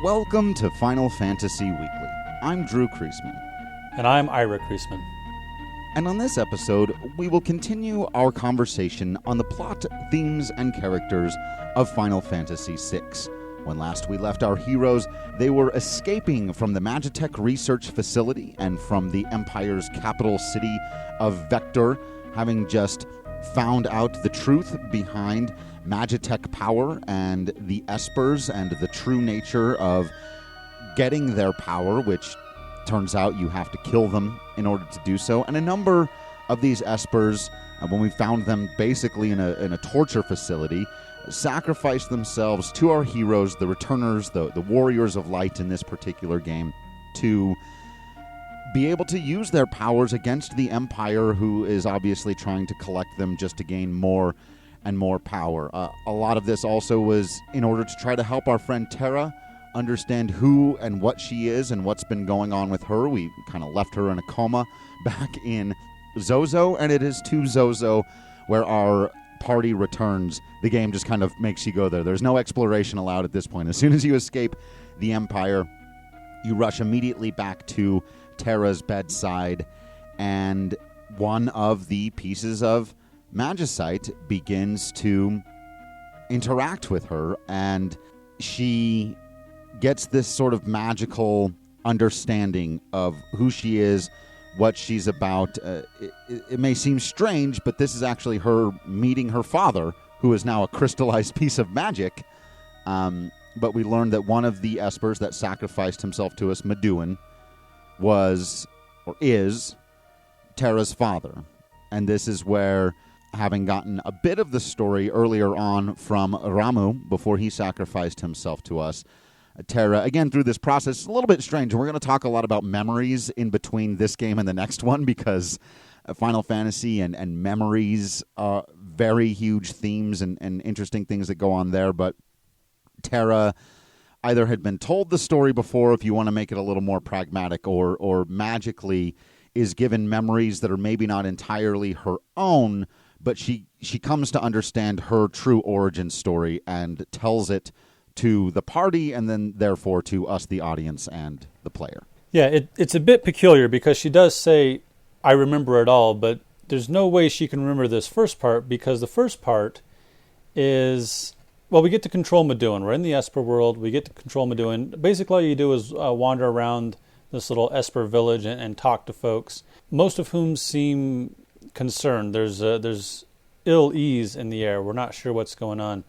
Welcome to Final Fantasy Weekly. I'm Drew Kreisman. And I'm Ira Kreisman. And on this episode, we will continue our conversation on the plot, themes, and characters of Final Fantasy VI. When last we left our heroes, they were escaping from the Magitech Research Facility and from the Empire's capital city of Vector, having just found out the truth behind Magitech power and the Espers and the true nature of getting their power, which turns out you have to kill them in order to do so. And a number of these Espers, when we found them basically in a torture facility, sacrificed themselves to our heroes, the returners, the warriors of light in this particular game, to be able to use their powers against the Empire, who is obviously trying to collect them just to gain more and more power. A lot of this also was in order to try to help our friend Terra understand who and what she is and what's been going on with her. We kind of left her in a coma back in Zozo, and it is to Zozo where our party returns. The game just kind of makes you go there. There's no exploration allowed at this point. As soon as you escape the Empire, you rush immediately back to Terra's bedside, and one of the pieces of Magicite begins to interact with her, and she gets this sort of magical understanding of who she is, what she's about. It may seem strange, but this is actually her meeting her father, who is now a crystallized piece of magic. But we learned that one of the Espers that sacrificed himself to us, Meduin, was, or is, Terra's father. And this is where, having gotten a bit of the story earlier on from Ramu, before he sacrificed himself to us, Terra, again, through this process, it's a little bit strange. We're going to talk a lot about memories in between this game and the next one, because Final Fantasy and memories are very huge themes and interesting things that go on there. But Terra either had been told the story before, if you want to make it a little more pragmatic, or magically is given memories that are maybe not entirely her own, but she comes to understand her true origin story and tells it to the party, and then therefore to us, the audience, and the player. Yeah, it's a bit peculiar because she does say, I remember it all, but there's no way she can remember this first part, because the first part is, well, we get to control Meduin. We're in the Esper world. We get to control Meduin. Basically, all you do is wander around this little Esper village and talk to folks, most of whom seem concerned. There's ill ease in the air. We're not sure what's going on.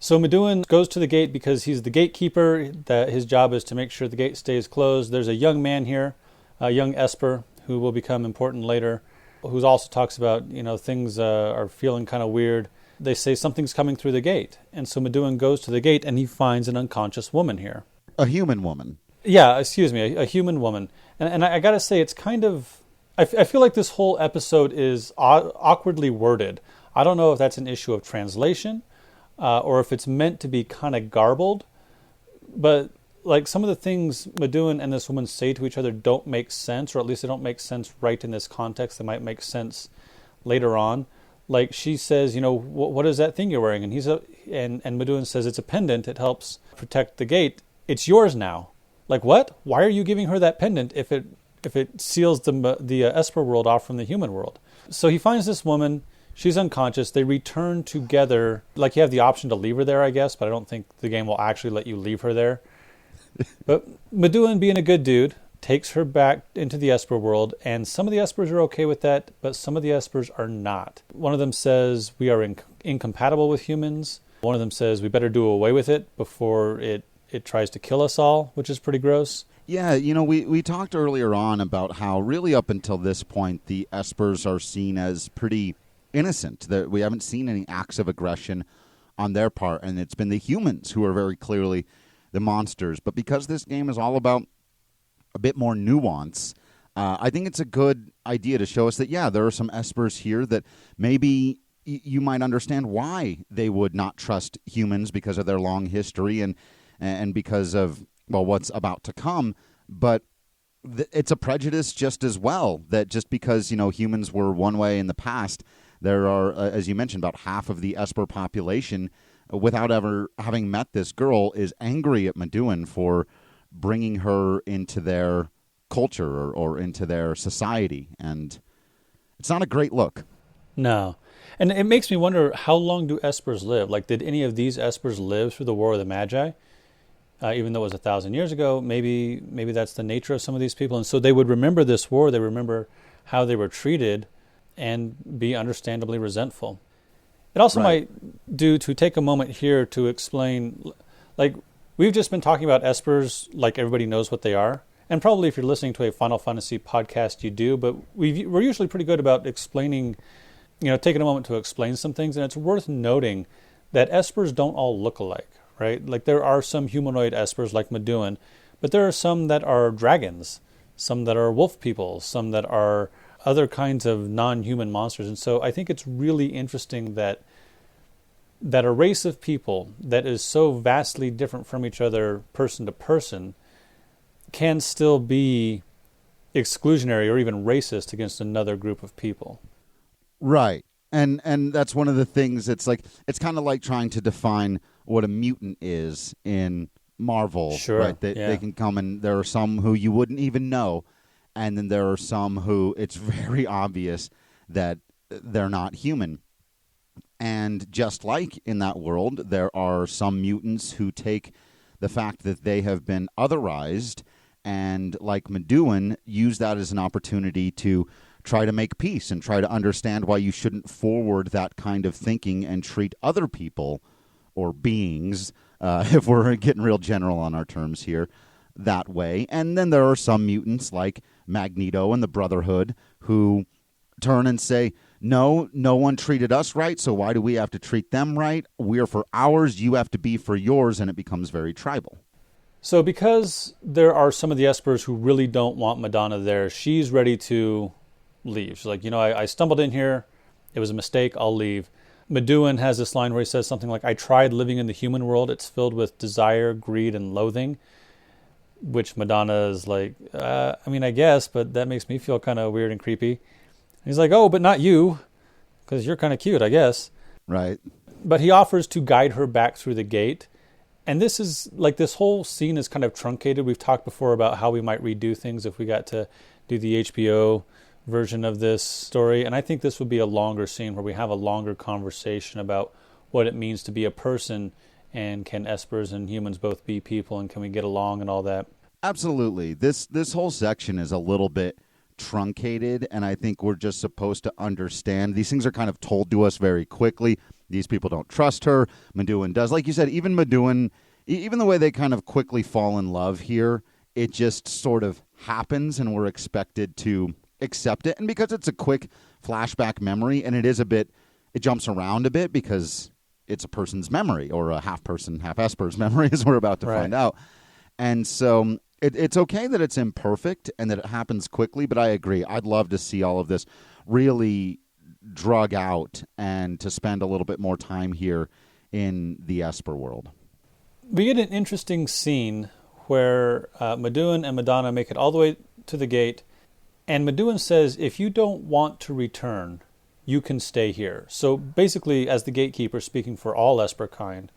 So Meduin goes to the gate because he's the gatekeeper. That his job is to make sure the gate stays closed. There's a young man here, a young Esper, who will become important later, who also talks about, things are feeling kind of weird. They say something's coming through the gate. And so Meduin goes to the gate and he finds an unconscious woman here. A human woman. Yeah, excuse me, a human woman. And I got to say, it's kind of, I feel like this whole episode is awkwardly worded. I don't know if that's an issue of translation, or if it's meant to be kind of garbled, but like some of the things Meduin and this woman say to each other don't make sense, or at least they don't make sense right in this context. They might make sense later on. Like she says, what is that thing you're wearing? And and Meduin says it's a pendant. It helps protect the gate. It's yours now. Like what? Why are you giving her that pendant if it seals the Esper world off from the human world? So he finds this woman. She's unconscious. They return together. Like, you have the option to leave her there, I guess, but I don't think the game will actually let you leave her there. But Meduin, being a good dude, takes her back into the Esper world, and some of the Espers are okay with that, but some of the Espers are not. One of them says, we are incompatible with humans. One of them says, we better do away with it before it tries to kill us all, which is pretty gross. Yeah, we talked earlier on about how really up until this point, the Espers are seen as pretty innocent. That we haven't seen any acts of aggression on their part, and it's been the humans who are very clearly the monsters. But because this game is all about a bit more nuance, I think it's a good idea to show us that, yeah, there are some Espers here that maybe you might understand why they would not trust humans because of their long history and because of, well, what's about to come. But it's a prejudice just as well, that just because, humans were one way in the past, there are, as you mentioned, about half of the Esper population without ever having met this girl, is angry at Meduan for bringing her into their culture or into their society. And it's not a great look. No. And it makes me wonder, how long do Espers live? Like, did any of these Espers live through the War of the Magi? Even though it was 1,000 years ago, maybe that's the nature of some of these people. And so they would remember this war, they remember how they were treated, and be understandably resentful. It also might do to take a moment here to explain, like, we've just been talking about Espers like everybody knows what they are. And probably if you're listening to a Final Fantasy podcast, you do, but we're usually pretty good about explaining, taking a moment to explain some things. And it's worth noting that Espers don't all look alike, right? Like, there are some humanoid Espers like Meduan, but there are some that are dragons, some that are wolf people, some that are other kinds of non-human monsters. And so I think it's really interesting that a race of people that is so vastly different from each other person to person can still be exclusionary or even racist against another group of people. Right. And that's one of the things. It's kind of like trying to define what a mutant is in Marvel. Sure. Right? They can come, and there are some who you wouldn't even know, and then there are some who it's very obvious that they're not human. And just like in that world, there are some mutants who take the fact that they have been otherized and, like Meduan, use that as an opportunity to try to make peace and try to understand why you shouldn't forward that kind of thinking and treat other people or beings, if we're getting real general on our terms here, that way. And then there are some mutants like Magneto and the Brotherhood who turn and say, no one treated us right, so why do we have to treat them right? We're for ours, you have to be for yours, and it becomes very tribal. So because there are some of the Espers who really don't want Madonna there, she's ready to leave. She's like, I stumbled in here, it was a mistake, I'll leave. Meduan has this line where he says something like, I tried living in the human world, it's filled with desire, greed, and loathing. Which Madonna is like, I guess, but that makes me feel kind of weird and creepy. He's like, oh, but not you, because you're kind of cute, I guess. Right. But he offers to guide her back through the gate. And this is, like, this whole scene is kind of truncated. We've talked before about how we might redo things if we got to do the HBO version of this story. And I think this would be a longer scene where we have a longer conversation about what it means to be a person, and can Espers and humans both be people, and can we get along and all that. Absolutely. This whole section is a little bit truncated, and I think we're just supposed to understand. These things are kind of told to us very quickly. These people don't trust her. Meduan does. Like you said, even Meduan, even the way they kind of quickly fall in love here, it just sort of happens, and we're expected to accept it. And because it's a quick flashback memory, and it jumps around a bit because it's a person's memory, or a half-person, half-Esper's memory, as we're about to find out. And so it's okay that it's imperfect and that it happens quickly, but I agree. I'd love to see all of this really drug out and to spend a little bit more time here in the Esper world. We get an interesting scene where Meduan and Madonna make it all the way to the gate, and Meduan says, if you don't want to return, you can stay here. So basically, as the gatekeeper speaking for all Esper kind,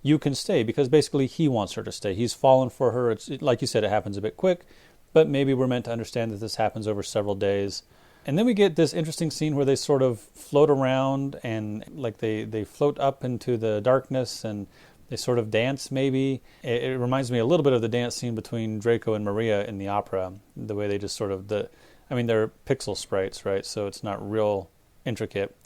you can stay, because basically he wants her to stay. He's fallen for her. Like you said, it happens a bit quick, but maybe we're meant to understand that this happens over several days. And then we get this interesting scene where they sort of float around, and like they float up into the darkness, and they sort of dance maybe. It reminds me a little bit of the dance scene between Draco and Maria in the opera, the way they just sort of, they're pixel sprites, right? So it's not real intricate.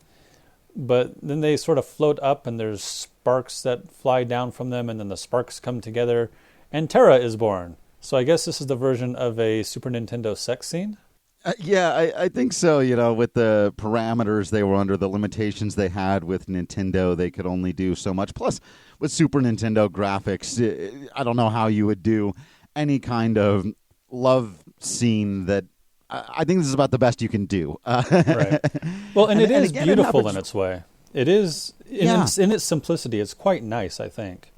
But then they sort of float up, and there's sparks that fly down from them, and then the sparks come together, and Terra is born. So I guess this is the version of a Super Nintendo sex scene? I think so. With the parameters they were under, the limitations they had with Nintendo, they could only do so much. Plus, with Super Nintendo graphics, I don't know how you would do any kind of love scene that I think this is about the best you can do. Right. Well, and it is again, beautiful in its way. It is, in its simplicity, it's quite nice, I think.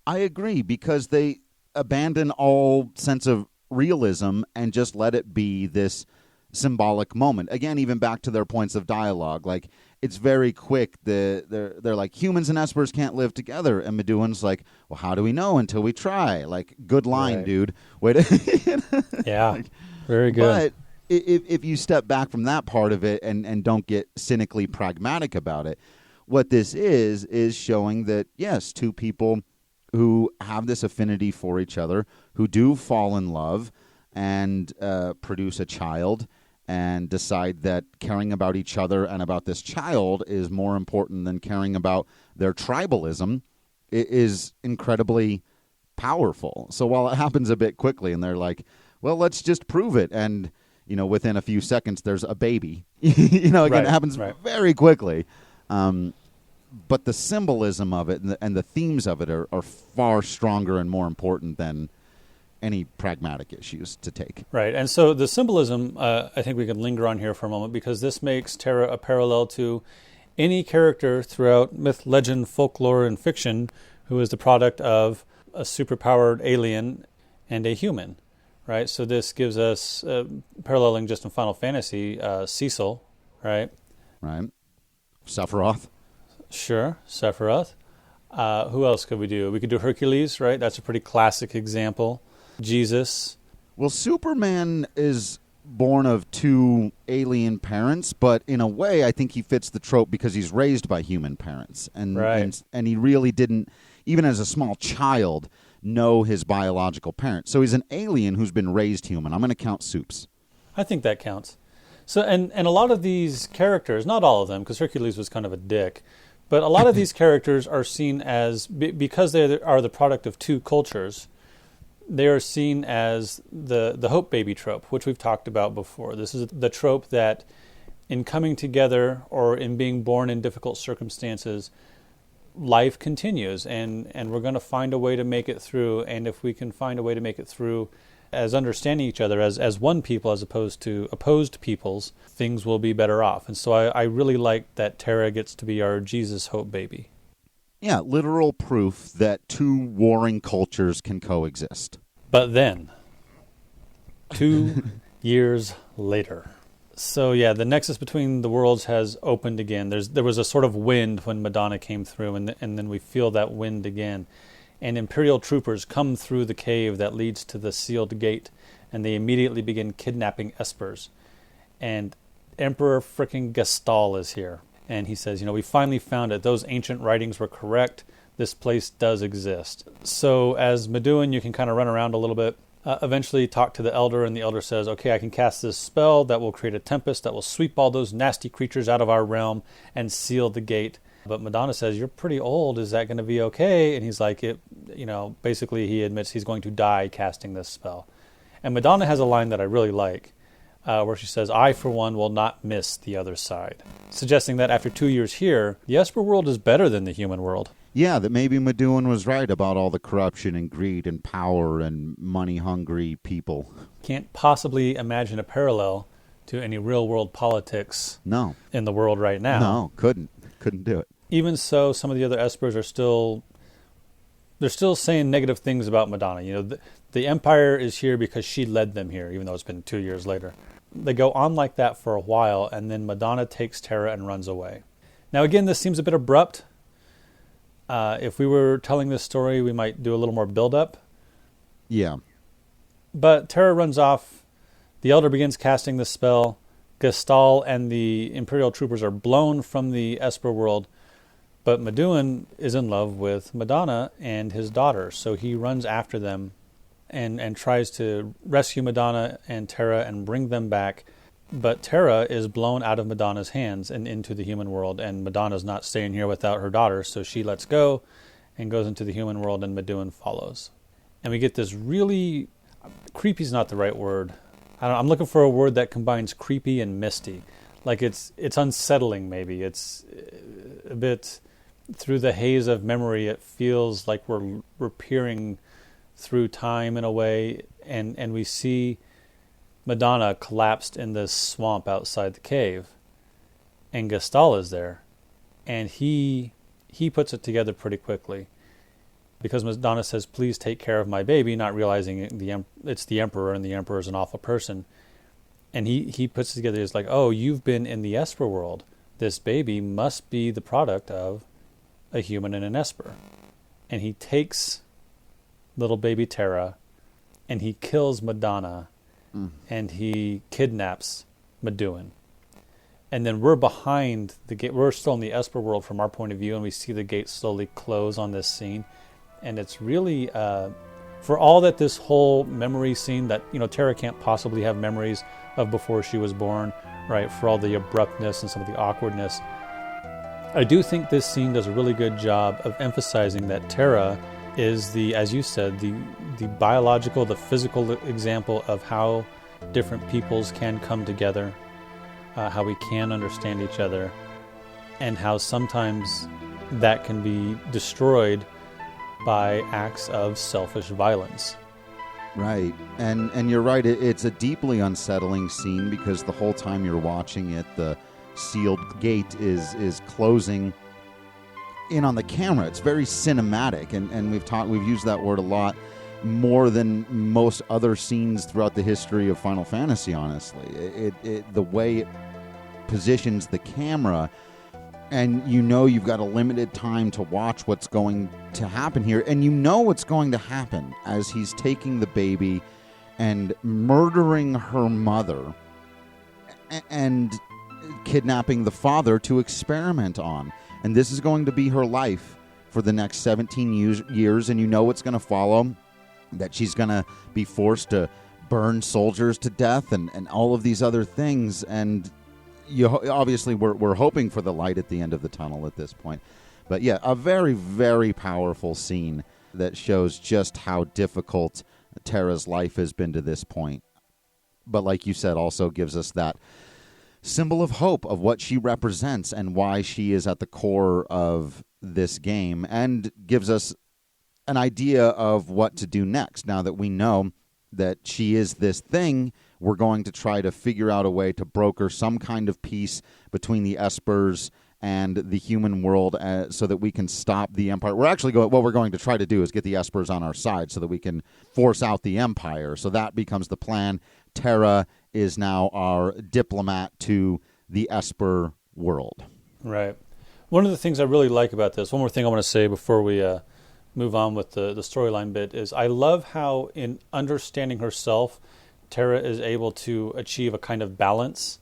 I agree, because they abandon all sense of realism and just let it be this symbolic moment. Again, even back to their points of dialogue, like it's very quick. They're like, humans and espers can't live together, and Meduan's like, well, how do we know until we try? Like, good line, Right. dude. Wait, Yeah, like, very good. but if you step back from that part of it and don't get cynically pragmatic about it, what this is showing that, yes, two people who have this affinity for each other, who do fall in love and produce a child and decide that caring about each other and about this child is more important than caring about their tribalism, it is incredibly powerful. So while it happens a bit quickly and they're like, well, let's just prove it, and within a few seconds there's a baby. Again, Right, it happens right. very quickly. But the symbolism of it and the themes of it are far stronger and more important than any pragmatic issues to take. Right, and so the symbolism, I think we can linger on here for a moment, because this makes Terra a parallel to any character throughout myth, legend, folklore, and fiction who is the product of a superpowered alien and a human, right? So this gives us, paralleling just in Final Fantasy, Cecil, right? Right? Sephiroth. Sure, Sephiroth. Who else could we do? We could do Hercules, right? That's a pretty classic example. Jesus. Well, Superman is born of two alien parents, but in a way I think he fits the trope because he's raised by human parents. Right. And he really didn't, even as a small child, know his biological parents. So he's an alien who's been raised human. I'm going to count Soups. I think that counts. So, and a lot of these characters, not all of them, because Hercules was kind of a dick, but a lot of these characters are seen as, because they are the product of two cultures, they are seen as the hope baby trope, which we've talked about before. This is the trope that in coming together or in being born in difficult circumstances, life continues, and we're going to find a way to make it through. And if we can find a way to make it through as understanding each other as one people as opposed to opposed peoples, things will be better off. And so I really like that Terra gets to be our Jesus hope baby. Yeah, literal proof that two warring cultures can coexist. But then, 2 years later. So yeah, the nexus between the worlds has opened again. There was a sort of wind when Madonna came through, and then we feel that wind again. And Imperial troopers come through the cave that leads to the sealed gate, and they immediately begin kidnapping Espers. And Emperor frickin' Gastal is here. And he says, we finally found it. Those ancient writings were correct. This place does exist. So as Meduan, you can kind of run around a little bit. Eventually talk to the Elder, and the Elder says, okay, I can cast this spell that will create a tempest that will sweep all those nasty creatures out of our realm and seal the gate. But Madonna says, you're pretty old. Is that going to be okay? And he's like, basically he admits he's going to die casting this spell. And Madonna has a line that I really like, where she says, I, for one, will not miss the other side. Suggesting that after 2 years here, the Esper world is better than the human world. Yeah, that maybe Meduan was right about all the corruption and greed and power and money-hungry people. Can't possibly imagine a parallel to any real-world politics in the world right now. No, couldn't do it. Even so, some of the other Espers are still saying negative things about Madonna. The Empire is here because she led them here, even though it's been 2 years later. They go on like that for a while, and then Madonna takes Terra and runs away. Now, again, this seems a bit abrupt. If we were telling this story, we might do a little more build-up. Yeah. But Terra runs off. The Elder begins casting the spell. Gastal and the Imperial troopers are blown from the Esper world. But Meduan is in love with Madonna and his daughter, so he runs after them and tries to rescue Madonna and Terra and bring them back. But Terra is blown out of Madonna's hands and into the human world, and Madonna's not staying here without her daughter, so she lets go and goes into the human world, and Meduan follows. And we get this really... creepy's not the right word. I'm looking for a word that combines creepy and misty. Like it's unsettling, maybe. It's a bit... through the haze of memory, it feels like we're peering through time in a way, and we see Madonna collapsed in this swamp outside the cave, and Gastal is there, and he puts it together pretty quickly, because Madonna says, please take care of my baby, not realizing it's the Emperor, and the Emperor is an awful person. And he puts together, it's like, oh, you've been in the Esper world. This baby must be the product of a human and an Esper. And he takes little baby Terra and he kills Madonna and he kidnaps Meduin. And then we're behind the gate. We're still in the Esper world from our point of view, and we see the gate slowly close on this scene. And it's really, for all that this whole memory scene that, Terra can't possibly have memories of before she was born, right? For all the abruptness and some of the awkwardness. I do think this scene does a really good job of emphasizing that Terra is as you said, the biological, the physical example of how different peoples can come together, how we can understand each other, and how sometimes that can be destroyed by acts of selfish violence. Right. And you're right, it's a deeply unsettling scene because the whole time you're watching it, the sealed gate is closing in on the camera. It's very cinematic, and we've used that word a lot, more than most other scenes throughout the history of Final Fantasy, honestly. The way it positions the camera, and you've got a limited time to watch what's going to happen here, and what's going to happen as he's taking the baby and murdering her mother and kidnapping the father to experiment on. And this is going to be her life for the next 17 years, and what's going to follow, that she's going to be forced to burn soldiers to death and all of these other things. And obviously we're hoping for the light at the end of the tunnel at this point. But yeah, a very, very powerful scene that shows just how difficult Terra's life has been to this point. But like you said, also gives us that symbol of hope of what she represents and why she is at the core of this game, and gives us an idea of what to do next. Now that we know that she is this thing, we're going to try to figure out a way to broker some kind of peace between the Espers and the human world so that we can stop the Empire. What we're going to try to do is get the Espers on our side so that we can force out the Empire. So that becomes the plan. Terra is now our diplomat to the Esper world. Right. One of the things I really like about this, one more thing I want to say before we move on with the storyline bit, is I love how in understanding herself, Terra is able to achieve a kind of balance.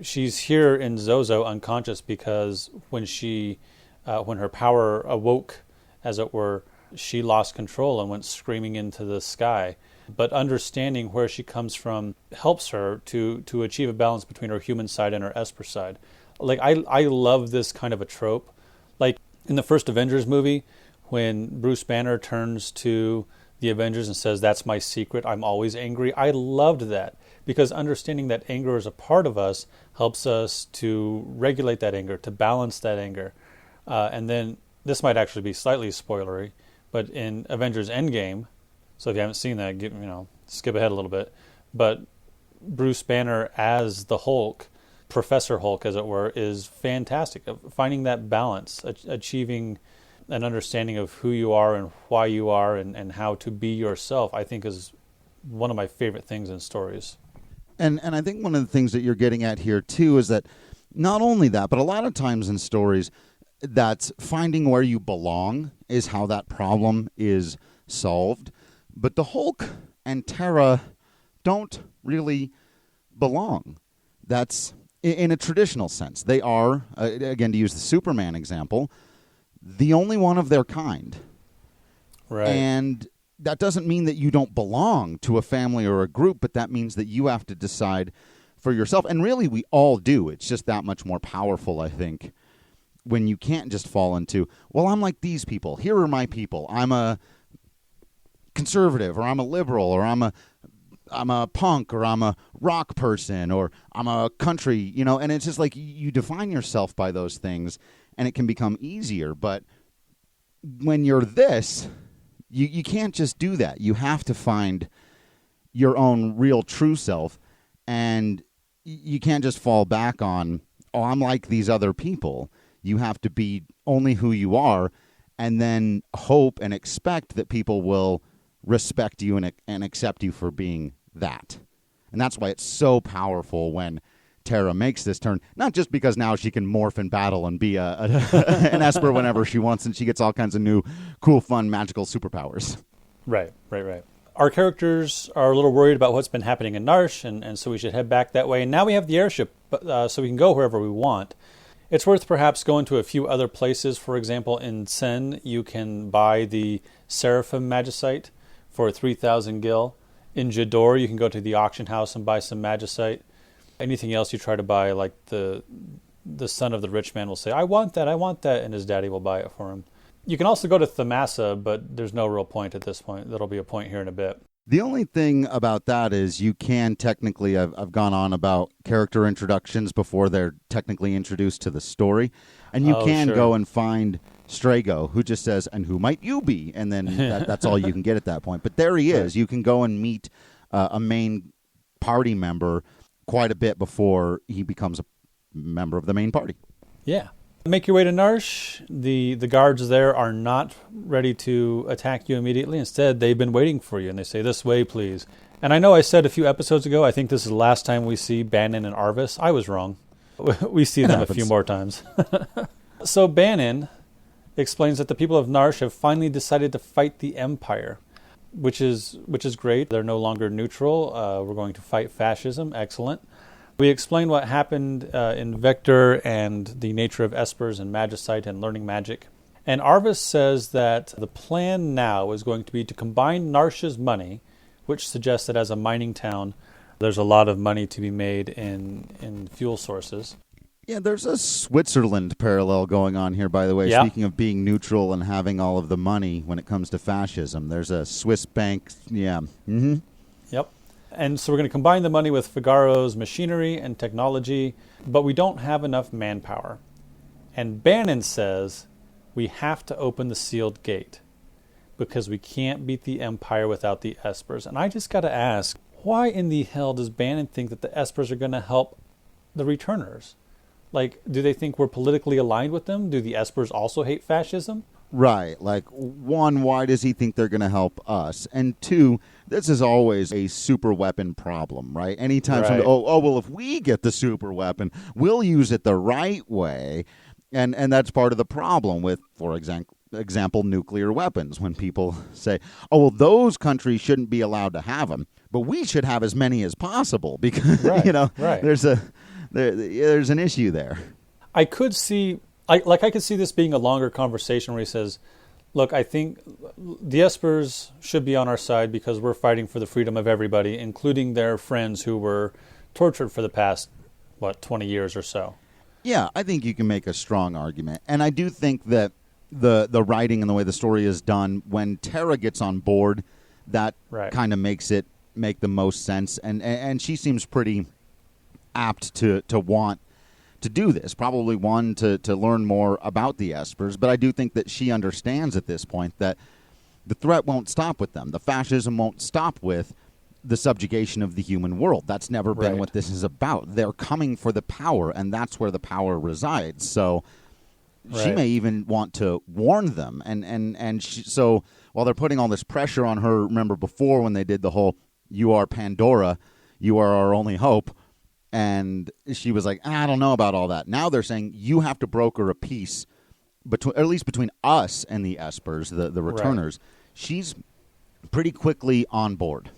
She's here in Zozo unconscious because when her power awoke, as it were, she lost control and went screaming into the sky. But understanding where she comes from helps her to achieve a balance between her human side and her Esper side. Like, I love this kind of a trope. Like in the first Avengers movie, when Bruce Banner turns to the Avengers and says, "That's my secret, I'm always angry." I loved that, because understanding that anger is a part of us helps us to regulate that anger, to balance that anger. And then, this might actually be slightly spoilery, but in Avengers Endgame, so if you haven't seen that, skip ahead a little bit, but Bruce Banner as the Hulk, Professor Hulk as it were, is fantastic. Finding that balance, achieving an understanding of who you are and why you are and how to be yourself, I think is one of my favorite things in stories. And I think one of the things that you're getting at here too is that not only that, but a lot of times in stories, that's finding where you belong is how that problem is solved. But the Hulk and Terra don't really belong. That's in a traditional sense. They are, again, to use the Superman example, the only one of their kind. Right. And that doesn't mean that you don't belong to a family or a group, but that means that you have to decide for yourself. And really, we all do. It's just that much more powerful, I think, when you can't just fall into, well, I'm like these people. Here are my people. I'm a conservative, or I'm a liberal, or I'm a punk, or I'm a rock person, or I'm a country, and it's just like you define yourself by those things, and it can become easier. But when you're this, you can't just do that. You have to find your own real true self, and you can't just fall back on, oh, I'm like these other people. You have to be only who you are, and then hope and expect that people will respect you and accept you for being that. And that's why it's so powerful when Terra makes this turn, not just because now she can morph in battle and be an Esper whenever she wants, and she gets all kinds of new, cool, fun, magical superpowers. Right. Our characters are a little worried about what's been happening in Narsh, and so we should head back that way. And now we have the airship, so we can go wherever we want. It's worth perhaps going to a few other places. For example, in Sen, you can buy the Seraphim Magicite for 3,000 gil. In Jador, you can go to the auction house and buy some Magicite. Anything else you try to buy, like the son of the rich man will say, I want that, and his daddy will buy it for him. You can also go to Thamasa, but there's no real point at this point. That'll be a point here in a bit. The only thing about that is you can technically, I've gone on about character introductions before they're technically introduced to the story, and you can go and find Strago, who just says, and who might you be? And then that's all you can get at that point. But there he is. Right. You can go and meet a main party member quite a bit before he becomes a member of the main party. Yeah. Make your way to Narsh. The guards there are not ready to attack you immediately. Instead, they've been waiting for you, and they say, this way, please. And I know I said a few episodes ago, I think this is the last time we see Bannon and Arvis. I was wrong. We see them a few more times. So Bannon explains that the people of Narsh have finally decided to fight the Empire, which is great. They're no longer neutral. We're going to fight fascism. Excellent. We explained what happened in Vector and the nature of Espers and Magicite and learning magic. And Arvis says that the plan now is going to be to combine Narsh's money, which suggests that as a mining town, there's a lot of money to be made in fuel sources. Yeah, there's a Switzerland parallel going on here, by the way. Yeah. Speaking of being neutral and having all of the money when it comes to fascism, there's a Swiss bank. Yeah. Mm-hmm. Yep. And so we're going to combine the money with Figaro's machinery and technology, but we don't have enough manpower. And Bannon says we have to open the sealed gate because we can't beat the Empire without the Espers. And I just got to ask, why in the hell does Bannon think that the Espers are going to help the Returners? Like, do they think we're politically aligned with them? Do the Espers also hate fascism? Right. Like, one, why does he think they're going to help us? And two, this is always a super weapon problem, right? Anytime right. somebody, well, if we get the super weapon, we'll use it the right way. And that's part of the problem with, for example, nuclear weapons. When people say, well, those countries shouldn't be allowed to have them, but we should have as many as possible because, right. there's an issue there. I could see this being a longer conversation where he says, look, I think the Espers should be on our side because we're fighting for the freedom of everybody, including their friends who were tortured for the past, 20 years or so. Yeah, I think you can make a strong argument. And I do think that the writing and the way the story is done, when Terra gets on board, that kind of makes it make the most sense. And she seems pretty apt to want to do this. Probably one, to learn more about the Espers. But I do think that she understands at this point that the threat won't stop with them. The fascism won't stop with the subjugation of the human world. That's never been what this is about. They're coming for the power, and that's where the power resides. So she may even want to warn them. So while they're putting all this pressure on her, remember before when they did the whole, you are Pandora, you are our only hope, and she was like, I don't know about all that. Now they're saying you have to broker a peace, at least between us and the Espers, the returners. She's pretty quickly on board.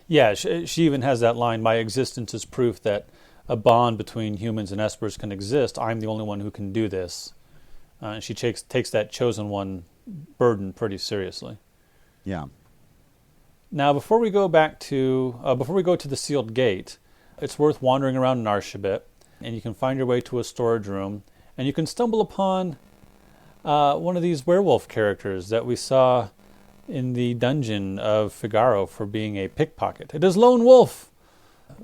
Yeah, she even has that line, my existence is proof that a bond between humans and Espers can exist. I'm the only one who can do this. She takes that chosen one burden pretty seriously. Yeah. Now, before we go to the sealed gate, it's worth wandering around Narsh a bit, and you can find your way to a storage room, and you can stumble upon one of these werewolf characters that we saw in the dungeon of Figaro for being a pickpocket. It is Lone Wolf.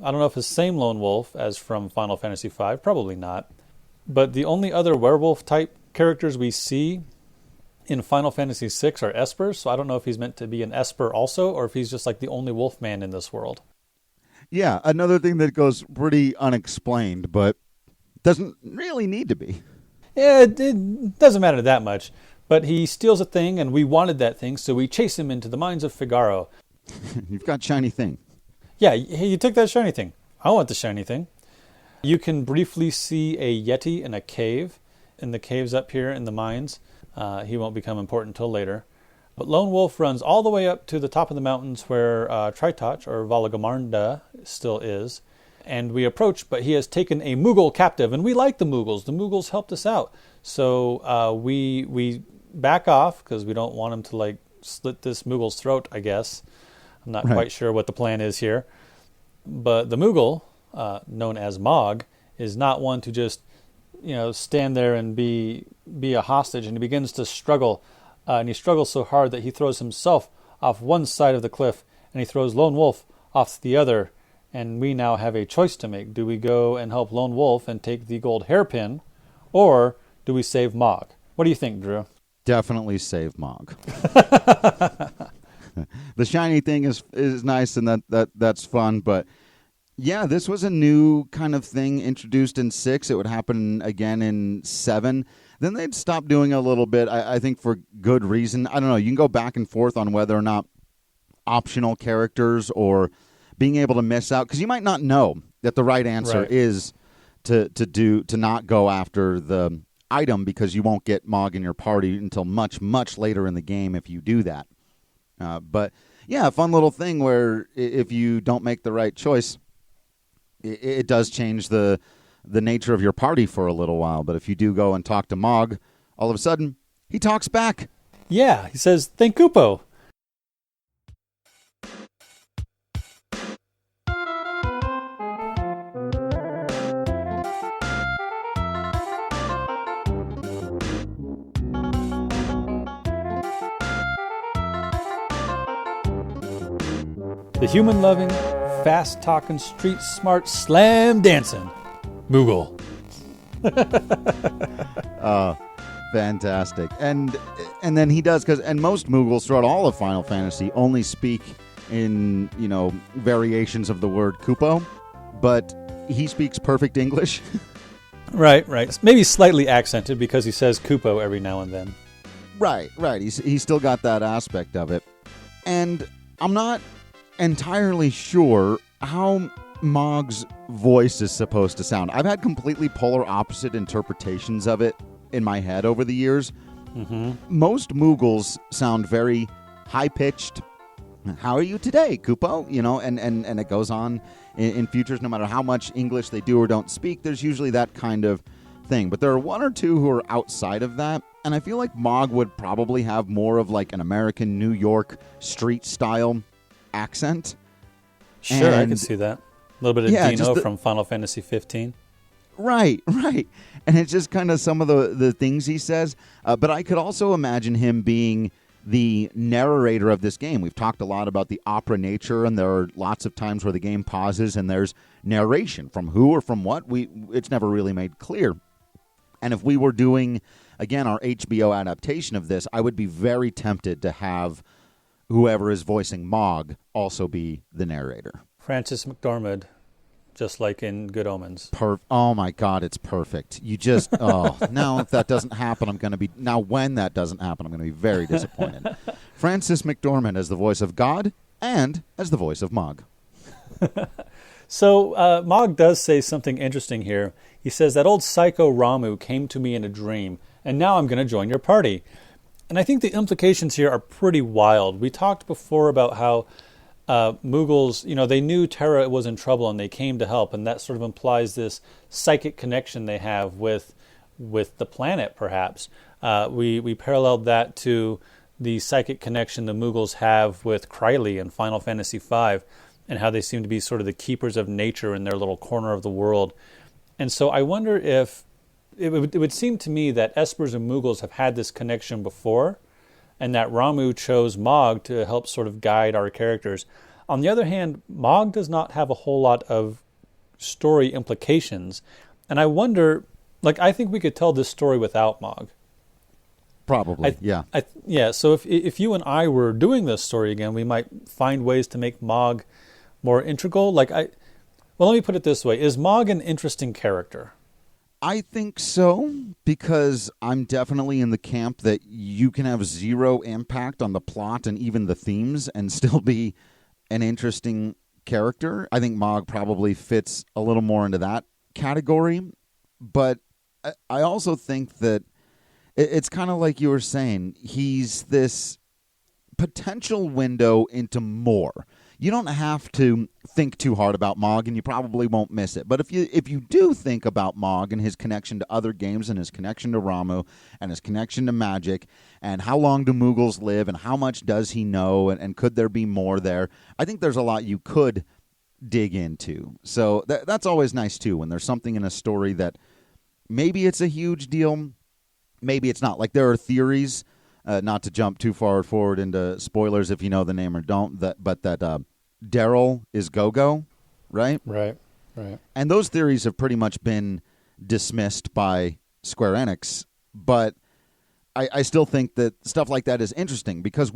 I don't know if it's the same Lone Wolf as from Final Fantasy V. Probably not. But the only other werewolf-type characters we see in Final Fantasy VI are Espers, so I don't know if he's meant to be an Esper also, or if he's just like the only wolf man in this world. Yeah, another thing that goes pretty unexplained, but doesn't really need to be. Yeah, it doesn't matter that much. But he steals a thing, and we wanted that thing, so we chase him into the mines of Figaro. You've got shiny thing. Yeah, hey, you took that shiny thing. I want the shiny thing. You can briefly see a Yeti in a cave, in the caves up here in the mines. He won't become important until later. But Lone Wolf runs all the way up to the top of the mountains where Tritoch, or Valagamarnda, still is. And we approach, but he has taken a Moogle captive, and we like the Moogles. The Moogles helped us out. So we back off, because we don't want him to, like, slit this Moogle's throat, I guess. I'm not quite sure what the plan is here. But the Moogle, known as Mog, is not one to just, stand there and be a hostage. And he begins to struggle. And he struggles so hard that he throws himself off one side of the cliff, and he throws Lone Wolf off the other. And we now have a choice to make. Do we go and help Lone Wolf and take the gold hairpin, or do we save Mog? What do you think, Drew? Definitely save Mog. The shiny thing is nice, and that's fun, but yeah, this was a new kind of thing introduced in 6. It would happen again in 7. Then they'd stop doing a little bit, I think for good reason. I don't know, you can go back and forth on whether or not optional characters or being able to miss out, because you might not know that the right answer is to not go after the item, because you won't get Mog in your party until much, much later in the game if you do that. But yeah, a fun little thing where if you don't make the right choice, it does change the nature of your party for a little while. But if you do go and talk to Mog, all of a sudden, he talks back. Yeah, he says, "Thank Kupo." The human-loving, fast-talking, street-smart, slam-dancing Moogle. Fantastic. And then he does, and most Moogles throughout all of Final Fantasy only speak in, variations of the word Kupo, but he speaks perfect English. Right. Maybe slightly accented because he says Kupo every now and then. Right. He's still got that aspect of it. And I'm not entirely sure how Mog's voice is supposed to sound. I've had completely polar opposite interpretations of it in my head over the years. Mm-hmm. Most Moogles sound very high-pitched. How are you today, Kupo? And it goes on in futures. No matter how much English they do or don't speak, there's usually that kind of thing. But there are one or two who are outside of that, and I feel like Mog would probably have more of like an American New York street style accent. Sure, I can see that. A little bit of Dino from Final Fantasy 15. Right. And it's just kind of some of the things he says. But I could also imagine him being the narrator of this game. We've talked a lot about the opera nature, and there are lots of times where the game pauses and there's narration from who or from what. It's never really made clear. And if we were doing, again, our HBO adaptation of this, I would be very tempted to have whoever is voicing Mog also be the narrator. Francis McDormand, just like in Good Omens. Oh my God, it's perfect. You just, now if that doesn't happen, when that doesn't happen, I'm going to be very disappointed. Francis McDormand as the voice of God and as the voice of Mog. So Mog does say something interesting here. He says, "That old psycho Ramu came to me in a dream, and now I'm going to join your party." And I think the implications here are pretty wild. We talked before about how Moogles, they knew Terra was in trouble and they came to help, and that sort of implies this psychic connection they have with the planet, perhaps. We paralleled that to the psychic connection the Moogles have with Krylie in Final Fantasy V, and how they seem to be sort of the keepers of nature in their little corner of the world. And so I wonder if it would seem to me that Espers and Moogles have had this connection before, and that Ramu chose Mog to help sort of guide our characters. On the other hand, Mog does not have a whole lot of story implications, and I wonder, I think we could tell this story without Mog. Probably, yeah. Yeah, so if you and I were doing this story again, we might find ways to make Mog more integral. Let me put it this way. Is Mog an interesting character? I think so, because I'm definitely in the camp that you can have zero impact on the plot and even the themes and still be an interesting character. I think Mog probably fits a little more into that category. But I also think that it's kind of like you were saying. He's this potential window into more. You don't have to think too hard about Mog, and you probably won't miss it. But if you do think about Mog and his connection to other games and his connection to Ramu and his connection to magic and how long do Mughals live and how much does he know and could there be more there, I think there's a lot you could dig into. So that's always nice, too, when there's something in a story that maybe it's a huge deal, maybe it's not. Like there are theories, not to jump too far forward into spoilers if you know the name or don't, but that Daryl is Go-Go, right? Right. And those theories have pretty much been dismissed by Square Enix, but I still think that stuff like that is interesting because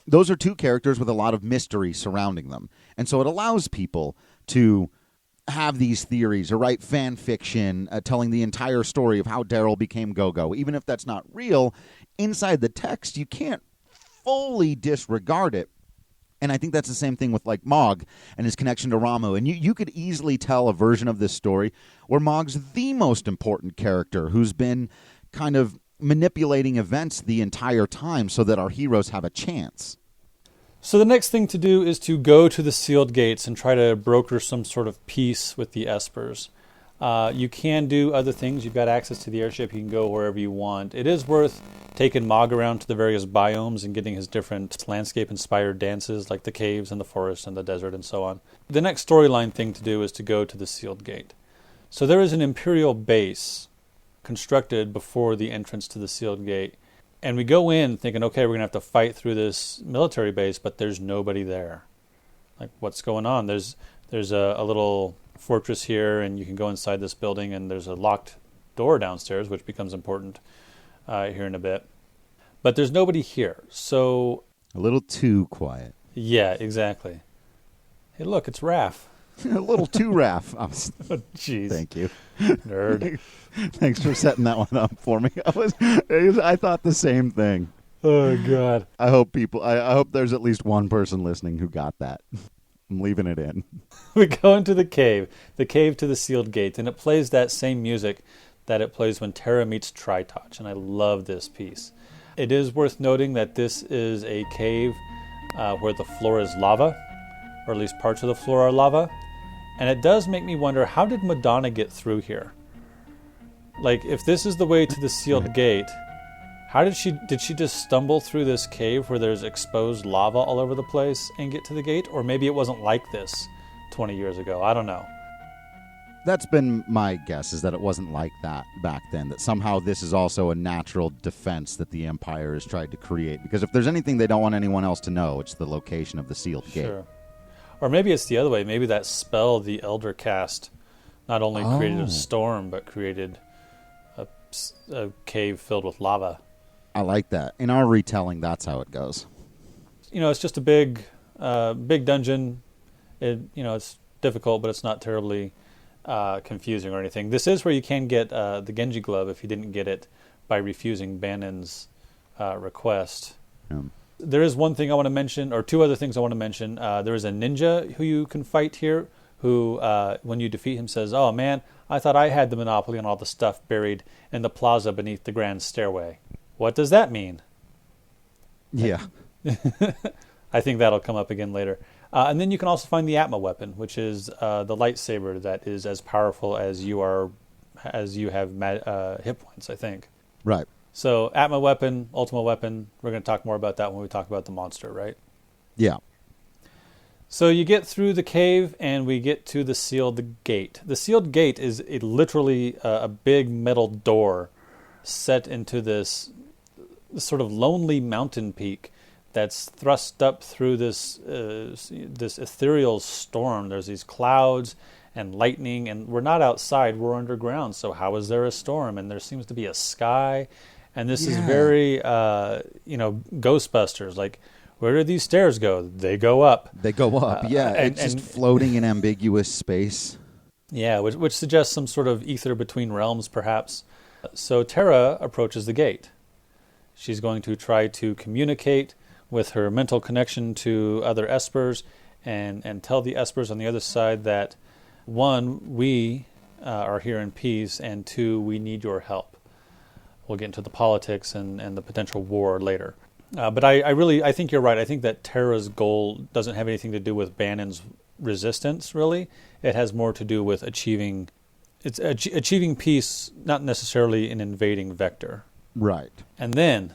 those are two characters with a lot of mystery surrounding them. And so it allows people to have these theories or write fan fiction telling the entire story of how Daryl became Go-Go. Even if that's not real, inside the text, you can't fully disregard it. And I think that's the same thing with like Mog and his connection to Ramu. And you could easily tell a version of this story where Mog's the most important character who's been kind of manipulating events the entire time so that our heroes have a chance. So the next thing to do is to go to the sealed gates and try to broker some sort of peace with the Espers. You can do other things. You've got access to the airship. You can go wherever you want. It is worth taking Mog around to the various biomes and getting his different landscape-inspired dances, like the caves and the forest and the desert and so on. The next storyline thing to do is to go to the sealed gate. So there is an Imperial base constructed before the entrance to the sealed gate. And we go in thinking, okay, we're going to have to fight through this military base, but there's nobody there. Like, what's going on? There's a little fortress here, and you can go inside this building, and there's a locked door downstairs, which becomes important here in a bit. But there's nobody here, so... A little too quiet. Yeah, exactly. Hey, look, it's Raph. A little too Raph. Oh, jeez. Thank you. Nerd. Thanks for setting that one up for me. I thought the same thing. Oh, God. I hope there's at least one person listening who got that. I'm leaving it in. We go into the cave to the sealed gate, and it plays that same music that it plays when Terra meets Tritouch, and I love this piece. It is worth noting that this is a cave where the floor is lava, or at least parts of the floor are lava, and it does make me wonder, how did Madonna get through here? Like, if this is the way to the sealed gate, how did she just stumble through this cave where there's exposed lava all over the place and get to the gate? Or maybe it wasn't like this 20 years ago. I don't know. That's been my guess, is that it wasn't like that back then, that somehow this is also a natural defense that the Empire has tried to create. Because if there's anything they don't want anyone else to know, it's the location of the sealed gate. Sure. Or maybe it's the other way. Maybe that spell the Elder cast not only created a storm, but created a cave filled with lava. I like that. In our retelling, that's how it goes. You know, it's just a big dungeon. It's difficult, but it's not terribly confusing or anything. This is where you can get the Genji glove if you didn't get it by refusing Banon's request. There is one thing I want to mention, or two other things I want to mention. There is a ninja who you can fight here, who, when you defeat him, says, "Oh man, I thought I had the monopoly on all the stuff buried in the plaza beneath the grand stairway." What does that mean? Yeah. I think that'll come up again later. And then you can also find the Atma weapon, which is the lightsaber that is as powerful as you have hit points, I think. Right. So Atma weapon, Ultima weapon, we're going to talk more about that when we talk about the monster, right? Yeah. So you get through the cave and we get to the sealed gate. The sealed gate is literally a big metal door set into this sort of lonely mountain peak that's thrust up through this ethereal storm. There's these clouds and lightning, and we're not outside, we're underground, so how is there a storm? And there seems to be a sky, and this is very Ghostbusters. Like, where do these stairs go? They go up. They go up, it's just floating in ambiguous space. Yeah, which suggests some sort of ether between realms, perhaps. So Terra approaches the gate. She's going to try to communicate with her mental connection to other Espers and tell the Espers on the other side that, one, we are here in peace, and two, we need your help. We'll get into the politics and the potential war later. But I think you're right. I think that Terra's goal doesn't have anything to do with Bannon's resistance, really. It has more to do with achieving peace, not necessarily in invading Vector. Right. And then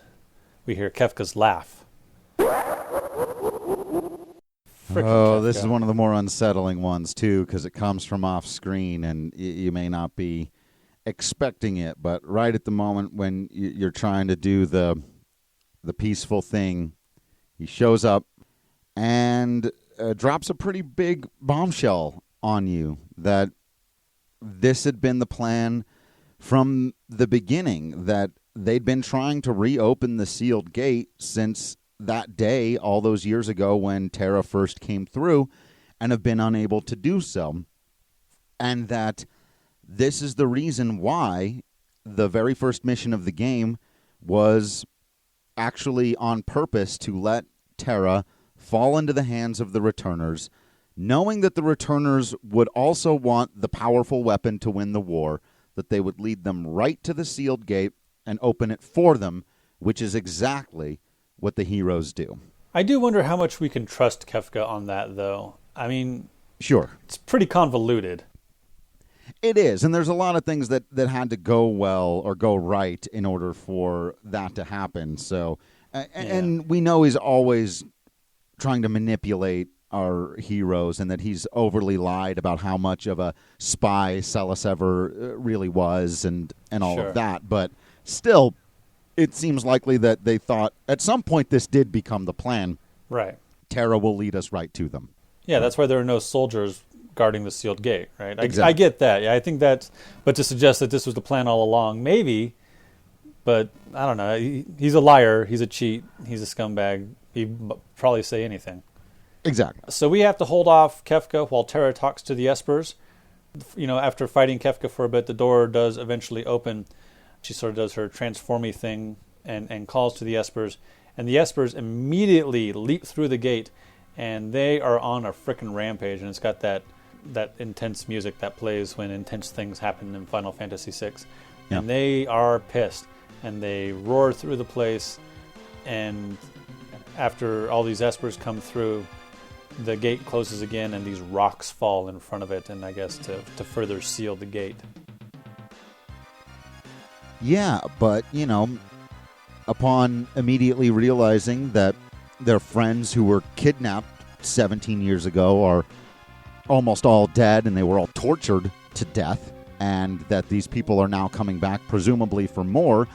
we hear Kefka's laugh. This is one of the more unsettling ones, too, because it comes from off screen, and you may not be expecting it, but right at the moment when you're trying to do the peaceful thing, he shows up and drops a pretty big bombshell on you that this had been the plan from the beginning, that they'd been trying to reopen the sealed gate since that day all those years ago when Terra first came through, and have been unable to do so. And that this is the reason why the very first mission of the game was actually on purpose to let Terra fall into the hands of the Returners, knowing that the Returners would also want the powerful weapon to win the war, that they would lead them right to the sealed gate and open it for them, which is exactly what the heroes do. I do wonder how much we can trust Kefka on that, though. I mean, sure, it's pretty convoluted. It is, and there's a lot of things that had to go well or go right in order for that to happen. So, and we know he's always trying to manipulate our heroes, and that he's overly lied about how much of a spy Celis ever really was, and all of that. But still, it seems likely that they thought at some point this did become the plan. Right. Terra will lead us right to them. Yeah, that's why there are no soldiers guarding the sealed gate, right? Exactly. I get that. Yeah, I think that's... But to suggest that this was the plan all along, maybe, but I don't know. He's a liar. He's a cheat. He's a scumbag. He'd probably say anything. Exactly. So we have to hold off Kefka while Terra talks to the Espers. You know, after fighting Kefka for a bit, the door does eventually open. She sort of does her transformy thing and calls to the Espers. And the Espers immediately leap through the gate, and they are on a frickin' rampage. And it's got that intense music that plays when intense things happen in Final Fantasy VI. Yeah. And they are pissed. And they roar through the place. And after all these Espers come through, the gate closes again, and these rocks fall in front of it, and I guess to further seal the gate. Yeah, but, you know, upon immediately realizing that their friends who were kidnapped 17 years ago are almost all dead, and they were all tortured to death, and that these people are now coming back, presumably for more,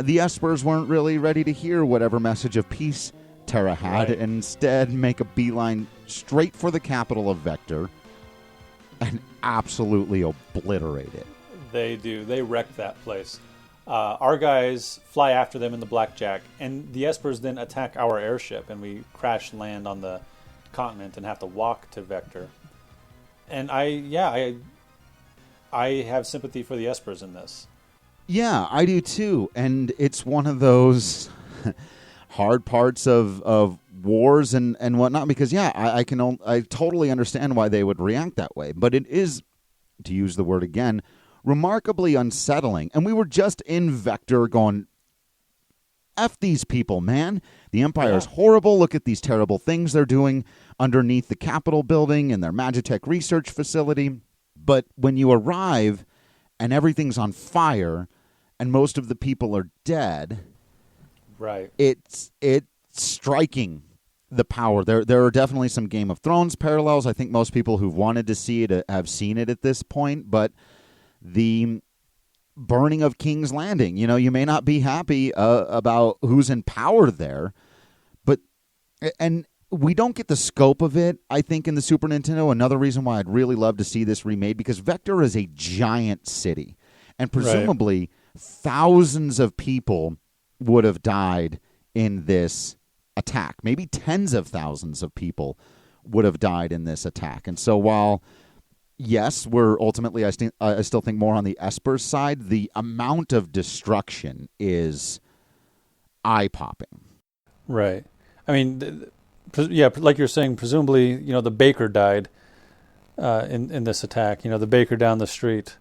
the Espers weren't really ready to hear whatever message of peace Terra had, and instead make a beeline straight for the capital of Vector and absolutely obliterate it. They do. They wreck that place. Our guys fly after them in the Blackjack, and the Espers then attack our airship, and we crash land on the continent and have to walk to Vector. And I have sympathy for the Espers in this. Yeah, I do too. And it's one of those hard parts of wars and whatnot, because I totally understand why they would react that way. But it is, to use the word again, remarkably unsettling. And we were just in Vector going, F these people, man. The Empire is horrible. Look at these terrible things they're doing underneath the Capitol building and their Magitech research facility. But when you arrive and everything's on fire and most of the people are dead, right, it's striking the power. There are definitely some Game of Thrones parallels. I think most people who've wanted to see it have seen it at this point. But the burning of King's Landing, you know, you may not be happy about who's in power there, and we don't get the scope of it, I think, in the Super Nintendo. Another reason why I'd really love to see this remade, because Vector is a giant city, and presumably thousands of people would have died in this attack. Maybe tens of thousands of people would have died in this attack. And so while, yes, we're ultimately, I still think more on the Esper side, the amount of destruction is eye-popping. Right. I mean, Yeah, like you're saying, presumably, the baker died in this attack. The baker down the street,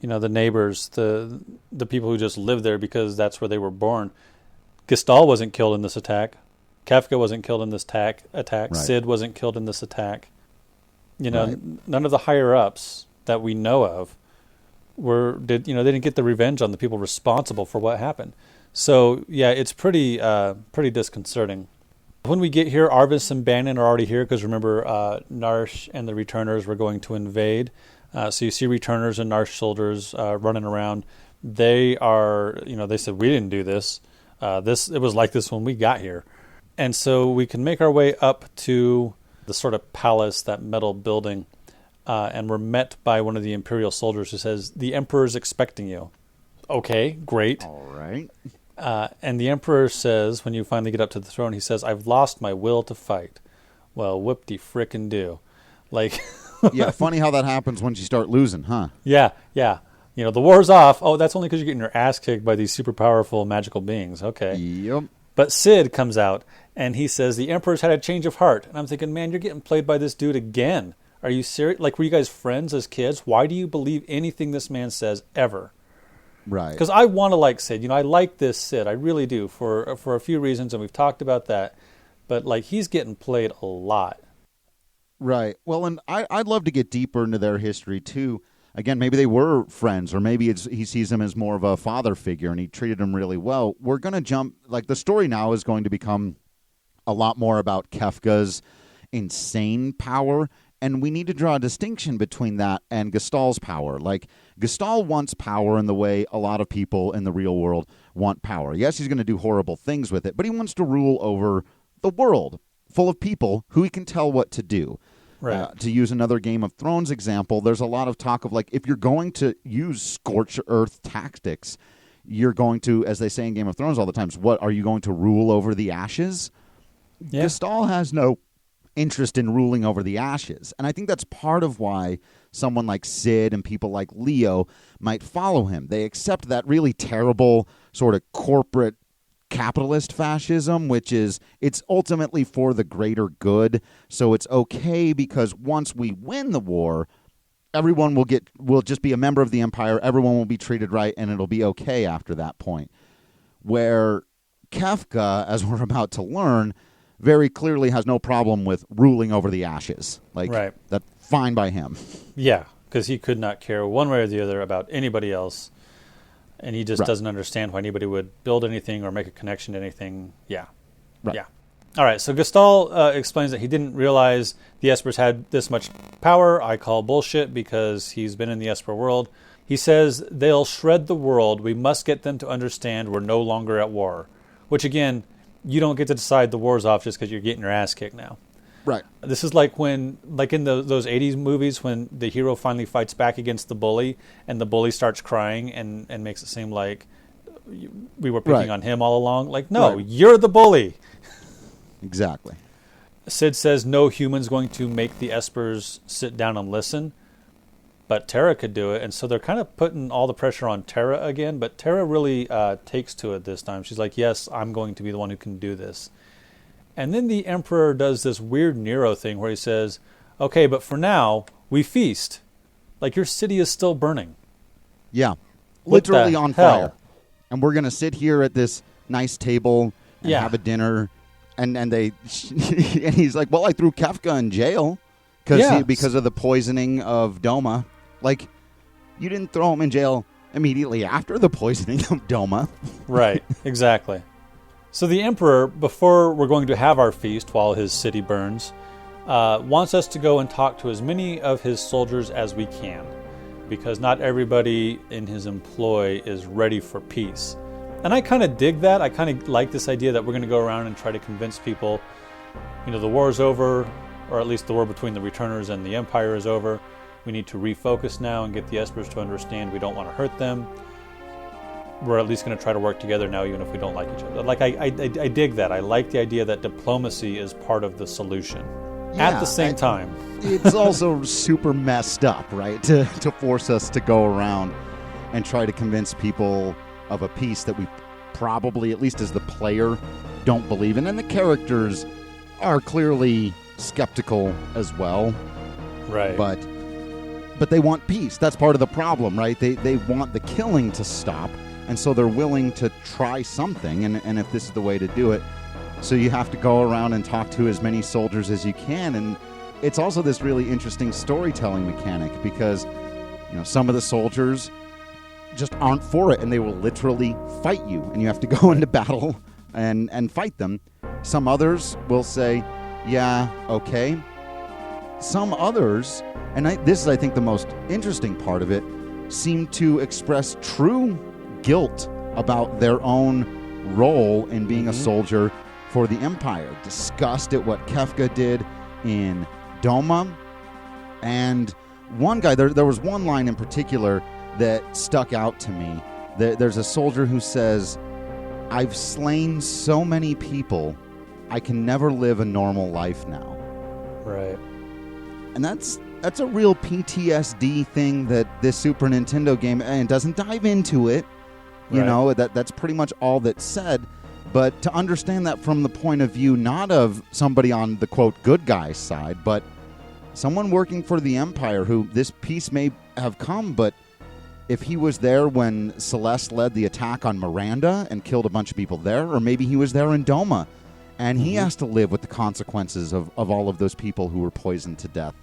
the neighbors, the people who just lived there because that's where they were born. Gestalt wasn't killed in this attack. Kefka wasn't killed in this attack. Right. Sid wasn't killed in this attack. Right. None of the higher ups that we know of they didn't get the revenge on the people responsible for what happened. So yeah, it's pretty disconcerting. When we get here, Arvis and Bannon are already here because remember, Narsh and the Returners were going to invade. So you see Returners and Narsh soldiers running around. They are, they said we didn't do this. It was like this when we got here, and so we can make our way up to the sort of palace, that metal building, and we're met by one of the Imperial soldiers who says, "The Emperor's expecting you." Okay, great. All right. And the Emperor says, when you finally get up to the throne, he says, "I've lost my will to fight." Well, whoop-de-frickin' do. Like, yeah, funny how that happens once you start losing, huh? Yeah. The war's off. Oh, that's only because you're getting your ass kicked by these super powerful magical beings. Okay. Yep. But Sid comes out, and he says, "The Emperor's had a change of heart." And I'm thinking, man, you're getting played by this dude again. Are you serious? Like, were you guys friends as kids? Why do you believe anything this man says ever? Right. Because I want to like Sid. I like this Sid. I really do for a few reasons, and we've talked about that. But, like, he's getting played a lot. Right. Well, and I'd love to get deeper into their history, too. Again, maybe they were friends, or maybe he sees him as more of a father figure, and he treated him really well. We're going to jump, like, the story now is going to become a lot more about Kefka's insane power, and we need to draw a distinction between that and Gestalt's power. Like, Gestalt wants power in the way a lot of people in the real world want power. Yes, he's going to do horrible things with it, but he wants to rule over the world full of people who he can tell what to do. Right. To use another Game of Thrones example, there's a lot of talk of, like, if you're going to use scorched earth tactics, you're going to, as they say in Game of Thrones all the time, what, are you going to rule over the ashes? Yeah. Gestalt has no interest in ruling over the ashes. And I think that's part of why someone like Sid and people like Leo might follow him. They accept that really terrible sort of corporate capitalist fascism, which is, it's ultimately for the greater good. So it's okay because once we win the war, everyone will just be a member of the empire. Everyone will be treated right, and it'll be okay after that point. Where Kefka, as we're about to learn, very clearly has no problem with ruling over the ashes. Like, right. That's fine by him. Yeah, because he could not care one way or the other about anybody else. And he just doesn't understand why anybody would build anything or make a connection to anything. Yeah. Right. Yeah. All right, so Gestalt explains that he didn't realize the Espers had this much power. I call bullshit because he's been in the Esper world. He says, they'll shred the world. We must get them to understand we're no longer at war. Which, again, you don't get to decide the war's off just because you're getting your ass kicked now. Right. This is like when, like in those 80s movies when the hero finally fights back against the bully and the bully starts crying and makes it seem like we were picking on him all along. Like, no, you're the bully. Exactly. Sid says no human's going to make the Espers sit down and listen, but Terra could do it. And so they're kind of putting all the pressure on Terra again, but Terra really takes to it this time. She's like, yes, I'm going to be the one who can do this. And then the Emperor does this weird Nero thing where he says, okay, but for now, we feast. Like, your city is still burning. Yeah. Literally on fire. And we're going to sit here at this nice table and have a dinner. And he's like, well, I threw Kefka in jail because of the poisoning of Doma. Like, you didn't throw him in jail immediately after the poisoning of Doma. Right, exactly. So the Emperor, before we're going to have our feast while his city burns, wants us to go and talk to as many of his soldiers as we can, because not everybody in his employ is ready for peace. And I kind of dig that. I kind of like this idea that we're going to go around and try to convince people, the war is over, or at least the war between the Returners and the Empire is over. We need to refocus now and get the Espers to understand we don't want to hurt them. We're at least going to try to work together now, even if we don't like each other. Like, I dig that. I like the idea that diplomacy is part of the solution. Yeah, at the same time. It's also super messed up, right? To force us to go around and try to convince people of a peace that we probably, at least as the player, don't believe in. And the characters are clearly skeptical as well. Right. But they want peace. That's part of the problem, right? They want the killing to stop, and so they're willing to try something, and if this is the way to do it. So you have to go around and talk to as many soldiers as you can, and it's also this really interesting storytelling mechanic because, some of the soldiers just aren't for it, and they will literally fight you, and you have to go into battle and fight them. Some others will say, yeah, okay. Some others, and this is, I think, the most interesting part of it, seem to express true guilt about their own role in being a soldier for the Empire. Disgust at what Kefka did in Doma. And one guy, there was one line in particular that stuck out to me. There's a soldier who says, I've slain so many people, I can never live a normal life now. Right. And that's a real PTSD thing that this Super Nintendo game, and it doesn't dive into it, that's pretty much all that's said. But to understand that from the point of view not of somebody on the, quote, good guy's side, but someone working for the Empire who this peace may have come, but if he was there when Celeste led the attack on Miranda and killed a bunch of people there, or maybe he was there in Doma, and he has to live with the consequences of all of those people who were poisoned to death,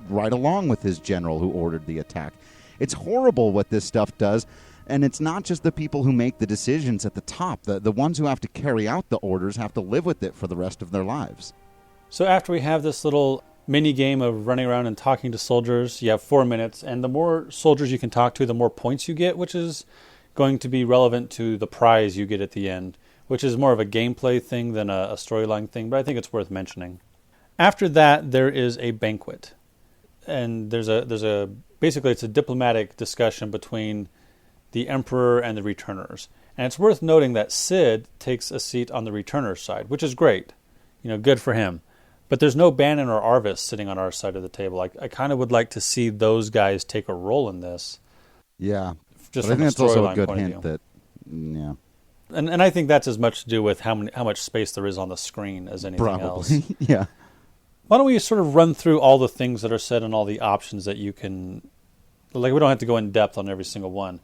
right along with his general who ordered the attack. It's horrible what this stuff does, and it's not just the people who make the decisions at the top. The ones who have to carry out the orders have to live with it for the rest of their lives. So after we have this little mini game of running around and talking to soldiers, you have 4 minutes, and the more soldiers you can talk to, the more points you get, which is going to be relevant to the prize you get at the end, which is more of a gameplay thing than a storyline thing, but I think it's worth mentioning. After that, there is a banquet. And basically it's a diplomatic discussion between the Emperor and the Returners. And it's worth noting that Cid takes a seat on the Returners' side, which is great. Good for him. But there's no Bannon or Arvis sitting on our side of the table. I kind of would like to see those guys take a role in this. Yeah. Just but I from think a that's also a storyline good point of hint view. that, yeah. And I think that's as much to do with how much space there is on the screen as anything else. Probably, yeah. Why don't we sort of run through all the things that are said and all the options that you can... we don't have to go in depth on every single one.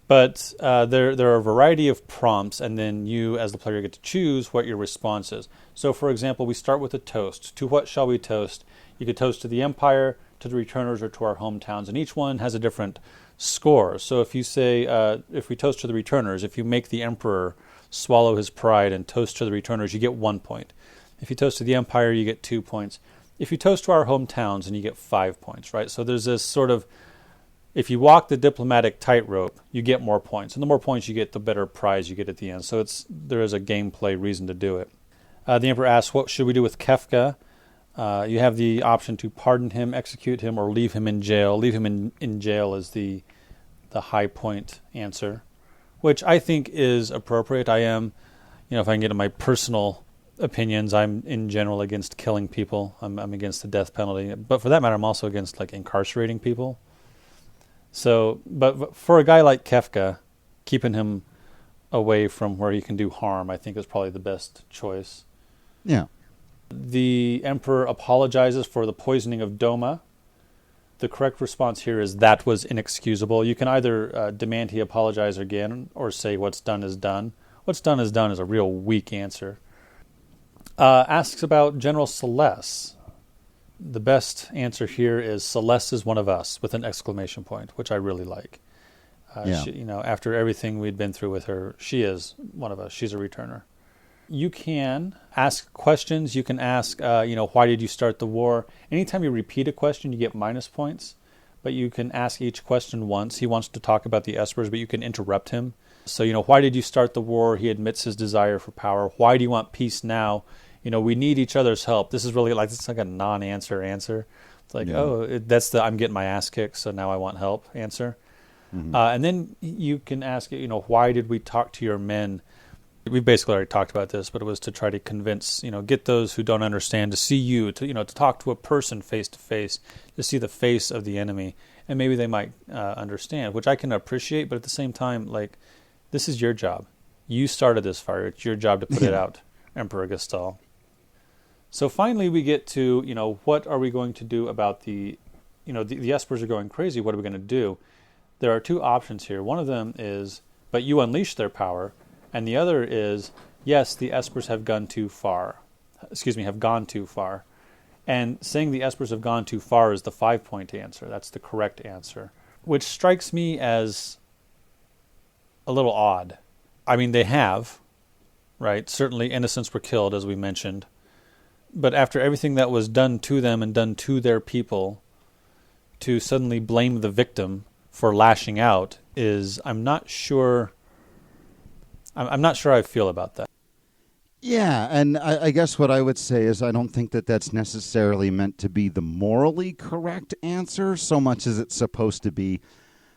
But there are a variety of prompts, and then you, as the player, get to choose what your response is. So, for example, we start with a toast. To what shall we toast? You could toast to the Empire, to the Returners, or to our hometowns, and each one has a different score. So if you say, if we toast to the Returners, if you make the Emperor swallow his pride and toast to the Returners, you get 1 point. If you toast to the Empire, you get 2 points. If you toast to our hometowns, then you get 5 points, right? So there's this sort of, if you walk the diplomatic tightrope, you get more points. And the more points you get, the better prize you get at the end. So there is a gameplay reason to do it. The Emperor asks, what should we do with Kefka? You have the option to pardon him, execute him, or leave him in jail. Leave him in jail is the high point answer, which I think is appropriate. I am, if I can get into my personal opinions, I'm in general against killing people. I'm against the death penalty. But for that matter, I'm also against incarcerating people. So, but for a guy like Kefka, keeping him away from where he can do harm, I think is probably the best choice. Yeah. The Emperor apologizes for the poisoning of Doma. The correct response here is that was inexcusable. You can either demand he apologize again or say what's done is done. What's done is done is a real weak answer. Asks about General Celeste. The best answer here is Celeste is one of us with an exclamation point, which I really like. Yeah. She, after everything we'd been through with her, she is one of us. She's a returner. You can ask questions. You can ask, why did you start the war? Anytime you repeat a question, you get minus points. But you can ask each question once. He wants to talk about the Espers, but you can interrupt him. So, why did you start the war? He admits his desire for power. Why do you want peace now? We need each other's help. This is really it's like a non-answer answer. It's like, that's the I'm getting my ass kicked, so now I want help answer. Mm-hmm. And then you can ask, why did we talk to your men? We basically already talked about this, but it was to try to convince, get those who don't understand to see you, to talk to a person face to face, to see the face of the enemy, and maybe they might understand, which I can appreciate. But at the same time, this is your job. You started this fire. It's your job to put it out, Emperor Gestal. So finally we get to, what are we going to do about the Espers are going crazy. What are we going to do? There are two options here. One of them is, but you unleash their power. And the other is, yes, the Espers have gone too far. Have gone too far. And saying the Espers have gone too far is the 5-point answer. That's the correct answer, which strikes me as a little odd. I mean, they have, right? Certainly innocents were killed, as we mentioned. But after everything that was done to them and done to their people, to suddenly blame the victim for lashing out I'm not sure how I feel about that. Yeah, and I guess what I would say is I don't think that that's necessarily meant to be the morally correct answer so much as it's supposed to be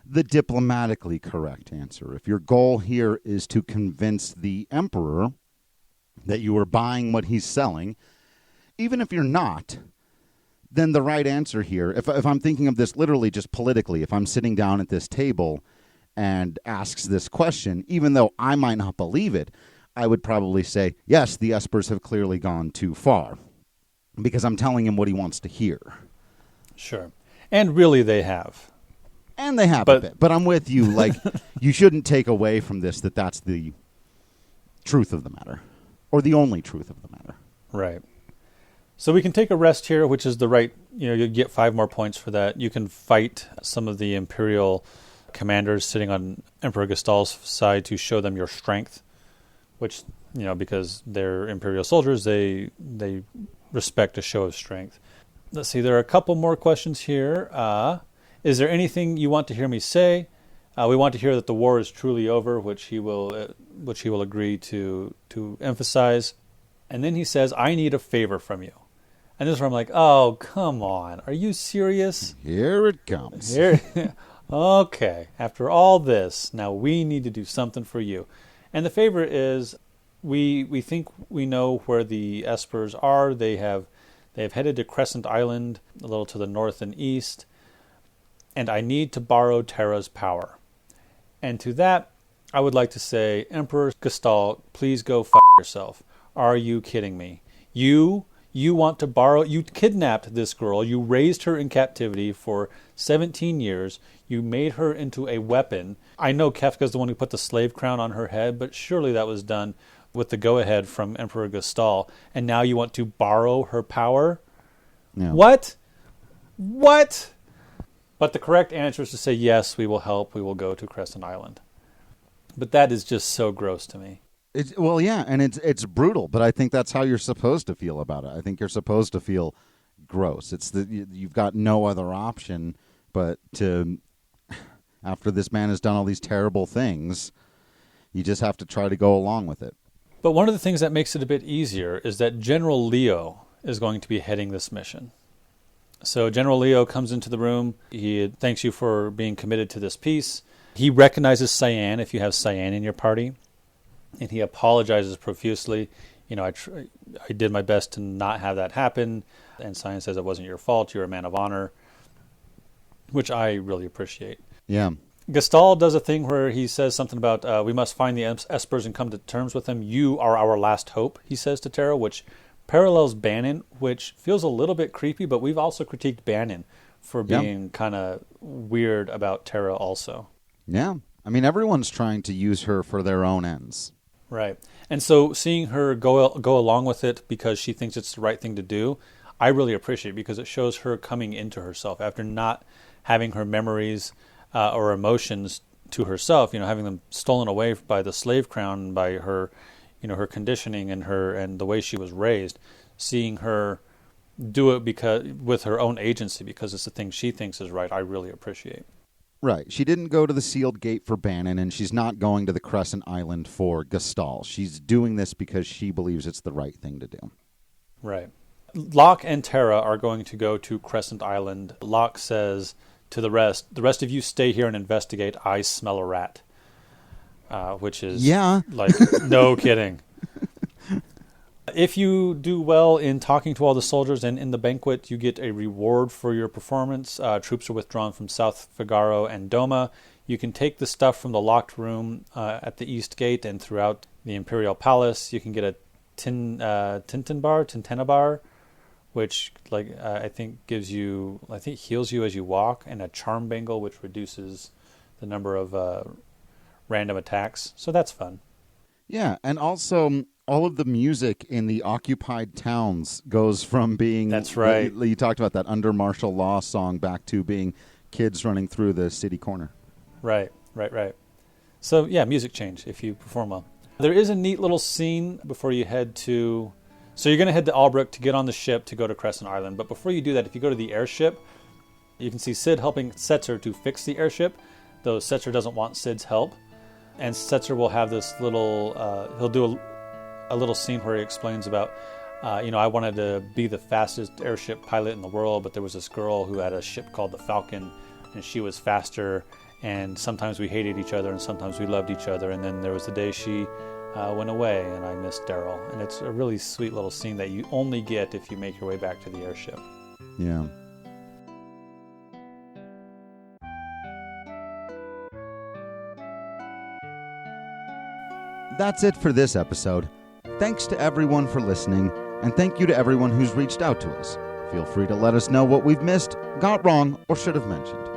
the diplomatically correct answer. If your goal here is to convince the emperor that you are buying what he's selling, even if you're not, then the right answer here, if I'm thinking of this literally just politically, if I'm sitting down at this table and asks this question, even though I might not believe it, I would probably say, yes, the Espers have clearly gone too far, because I'm telling him what he wants to hear. Sure. And really they have. And they have a bit. But I'm with you. Like, you shouldn't take away from this that that's the truth of the matter, or the only truth of the matter. Right. So we can take a rest here, which is the right, you get 5 more points for that. You can fight some of the Imperial commanders sitting on Emperor Gestal's side to show them your strength, which, because they're Imperial soldiers, they respect a show of strength. Let's see, there are a couple more questions here. Is there anything you want to hear me say? We want to hear that the war is truly over, which he will agree to emphasize. And then he says, I need a favor from you. And this is where I'm like, oh, come on. Are you serious? Here it comes. Okay. After all this, now we need to do something for you. And the favor is, we think we know where the Espers are. They have headed to Crescent Island, a little to the north and east. And I need to borrow Terra's power. And to that, I would like to say, Emperor Gestal, please go f*** yourself. Are you kidding me? You want to borrow... You kidnapped this girl. You raised her in captivity for 17 years. You made her into a weapon. I know Kefka's the one who put the slave crown on her head, but surely that was done with the go-ahead from Emperor Gestal. And now you want to borrow her power? Yeah. What? But the correct answer is to say, yes, we will help. We will go to Crescent Island. But that is just so gross to me. It's brutal, but I think that's how you're supposed to feel about it. I think you're supposed to feel gross. You've got no other option but to, after this man has done all these terrible things, you just have to try to go along with it. But one of the things that makes it a bit easier is that General Leo is going to be heading this mission. So General Leo comes into the room. He thanks you for being committed to this peace. He recognizes Cyan if you have Cyan in your party. And he apologizes profusely. I did my best to not have that happen. And Cyan says it wasn't your fault. You're a man of honor, which I really appreciate. Yeah. Gestal does a thing where he says something about we must find the Espers and come to terms with them. You are our last hope, he says to Terra, which parallels Bannon, which feels a little bit creepy, but we've also critiqued Bannon for being kind of weird about Terra also. Yeah. I mean, everyone's trying to use her for their own ends. Right. And so seeing her go along with it because she thinks it's the right thing to do, I really appreciate it because it shows her coming into herself after not having her memories or emotions to herself, having them stolen away by the slave crown, by her, her conditioning and the way she was raised, seeing her do it with her own agency because it's the thing she thinks is right, I really appreciate. Right. She didn't go to the sealed gate for Bannon, and she's not going to the Crescent Island for Gestal. She's doing this because she believes it's the right thing to do. Right. Locke and Terra are going to go to Crescent Island. Locke says to the rest of you stay here and investigate. I smell a rat. Which is like, no kidding. If you do well in talking to all the soldiers and in the banquet, you get a reward for your performance. Troops are withdrawn from South Figaro and Doma. You can take the stuff from the locked room at the East Gate and throughout the Imperial Palace. You can get a Tintenabar, which I think heals you as you walk, and a charm bangle, which reduces the number of random attacks. So that's fun. Yeah, and also all of the music in the occupied towns goes from being... That's right. You talked about that under martial law song back to being kids running through the city corner. Right. So, yeah, music change if you perform well. There is a neat little scene before you head to... So you're going to head to Albrook to get on the ship to go to Crescent Island. But before you do that, if you go to the airship, you can see Sid helping Setzer to fix the airship, though Setzer doesn't want Sid's help. And Setzer will have this little... he'll do a little scene where he explains about, I wanted to be the fastest airship pilot in the world, but there was this girl who had a ship called the Falcon, and she was faster, and sometimes we hated each other, and sometimes we loved each other, and then there was the day she went away, and I missed Daryl. And it's a really sweet little scene that you only get if you make your way back to the airship. Yeah. That's it for this episode. Thanks to everyone for listening, and thank you to everyone who's reached out to us. Feel free to let us know what we've missed, got wrong, or should have mentioned.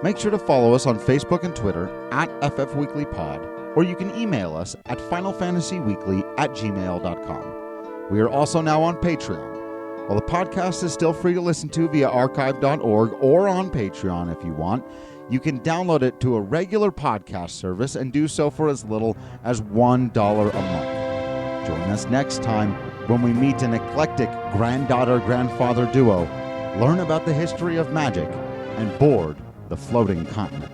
Make sure to follow us on Facebook and Twitter at FFWeeklyPod, or you can email us at finalfantasyweekly@gmail.com. We are also now on Patreon. While the podcast is still free to listen to via archive.org or on Patreon if you want, you can download it to a regular podcast service and do so for as little as $1 a month. Join us next time when we meet an eclectic granddaughter-grandfather duo, learn about the history of magic, and board the floating continent.